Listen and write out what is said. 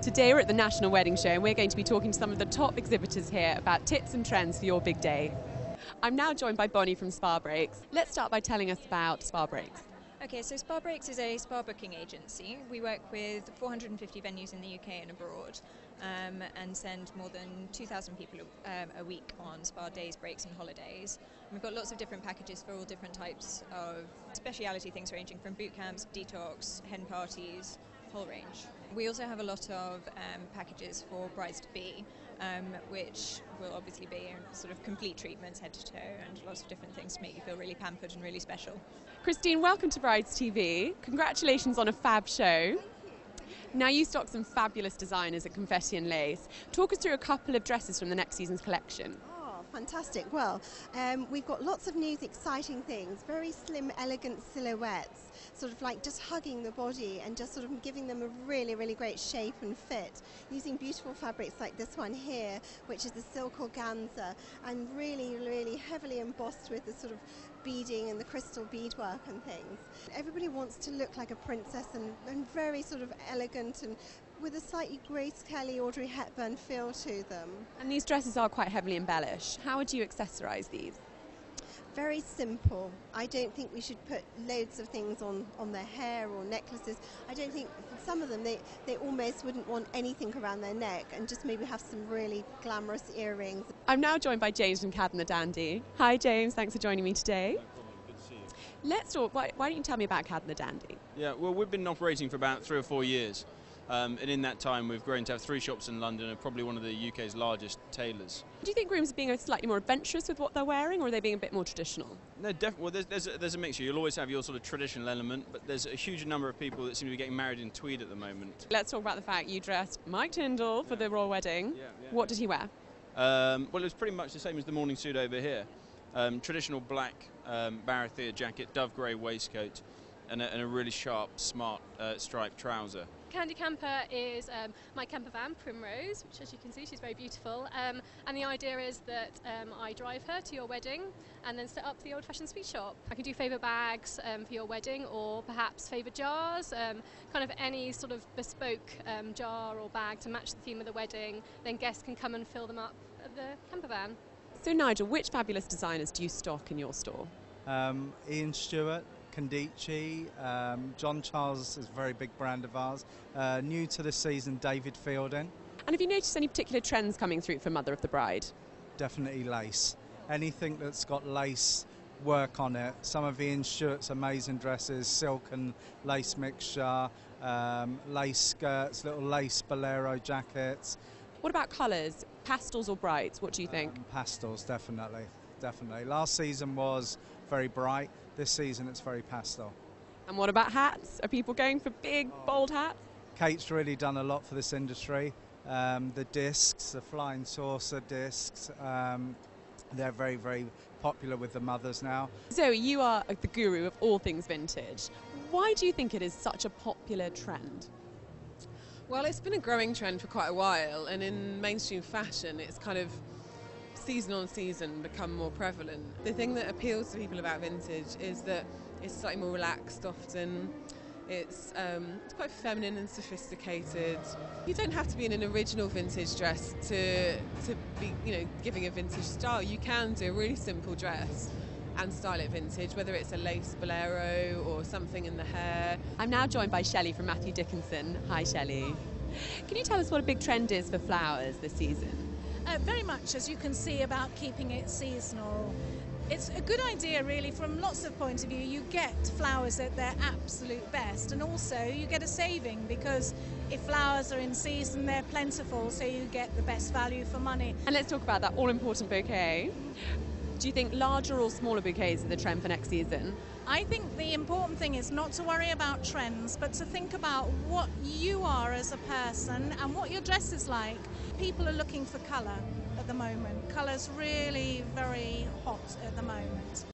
Today we're at the National Wedding Show and we're going to be talking to some of the top exhibitors here about tips and trends for your big day. I'm now joined by Bonnie from Spa Breaks. Let's start by telling us about Spa Breaks. Okay, so Spa Breaks is a spa booking agency. We work with 450 venues in the UK and abroad and send more than 2,000 people a week on spa days, breaks and holidays. And we've got lots of different packages for all different types of speciality things, ranging from boot camps, detox, hen parties, whole range. We also have a lot of packages for brides-to-be, which will obviously be sort of complete treatments head to toe and lots of different things to make you feel really pampered and really special. Christine, welcome to Brides TV. Congratulations on a fab show. Now you stock some fabulous designers at Confetti and Lace. Talk us through a couple of dresses from the next season's collection. Fantastic. Well, we've got lots of new exciting things, very slim, elegant silhouettes, sort of like just hugging the body and just sort of giving them a really, really great shape and fit, using beautiful fabrics like this one here, which is the silk organza, and really, really heavily embossed with the sort of beading and the crystal beadwork and things. Everybody wants to look like a princess and very sort of elegant and with a slightly Grace Kelly, Audrey Hepburn feel to them. And these dresses are quite heavily embellished. How would you accessorise these? Very simple. I don't think we should put loads of things on their hair or necklaces. I don't think, for some of them, they almost wouldn't want anything around their neck and just maybe have some really glamorous earrings. I'm now joined by James from Cad and the Dandy. Hi James, thanks for joining me today. No problem, good to see you. Let's talk, why don't you tell me about Cad and the Dandy? Yeah, well, we've been operating for about 3 or 4 years. And in that time we've grown to have 3 shops in London and probably one of the UK's largest tailors. Do you think grooms are being slightly more adventurous with what they're wearing, or are they being a bit more traditional? No, definitely. Well, there's a mixture. You'll always have your sort of traditional element, but there's a huge number of people that seem to be getting married in tweed at the moment. Let's talk about the fact you dressed Mike Tyndall for the royal wedding. Yeah. What did he wear? Well, it was pretty much the same as the morning suit over here. Traditional black Barathea jacket, dove grey waistcoat, and a really sharp, smart striped trouser. Candy Camper is my camper van, Primrose, which as you can see she's very beautiful, and the idea is that I drive her to your wedding and then set up the old-fashioned sweet shop. I can do favourite bags for your wedding, or perhaps favourite jars, kind of any sort of bespoke jar or bag to match the theme of the wedding. Then guests can come and fill them up at the camper van. So Nigel, which fabulous designers do you stock in your store? Ian Stewart, Condici, John Charles is a very big brand of ours. New to this season, David Fielding. And have you noticed any particular trends coming through for Mother of the Bride? Definitely lace. Anything that's got lace work on it. Some of Ian Stewart's amazing dresses, silk and lace mixture, lace skirts, little lace bolero jackets. What about colours? Pastels or brights? What do you think? Pastels, definitely. Last season was very bright. This season it's very pastel. And what about hats? Are people going for big, bold hats? Kate's really done a lot for this industry. The discs, the flying saucer discs, they're very, very popular with the mothers now. Zoe, you are the guru of all things vintage. Why do you think it is such a popular trend? Well, it's been a growing trend for quite a while, and in mainstream fashion it's kind of season on season become more prevalent. The thing that appeals to people about vintage is that it's slightly more relaxed often. It's quite feminine and sophisticated. You don't have to be in an original vintage dress to be, giving a vintage style. You can do a really simple dress and style it vintage, whether it's a lace bolero or something in the hair. I'm now joined by Shelley from Matthew Dickinson. Hi Shelley. Can you tell us what a big trend is for flowers this season? Very much, as you can see, about keeping it seasonal. It's a good idea really from lots of points of view. You get flowers at their absolute best, and also you get a saving, because if flowers are in season they're plentiful, so you get the best value for money. And let's talk about that all-important bouquet. Do you think larger or smaller bouquets are the trend for next season? I think the important thing is not to worry about trends, but to think about what you are as a person and what your dress is like. People are looking for colour at the moment. Colour's really very hot at the moment.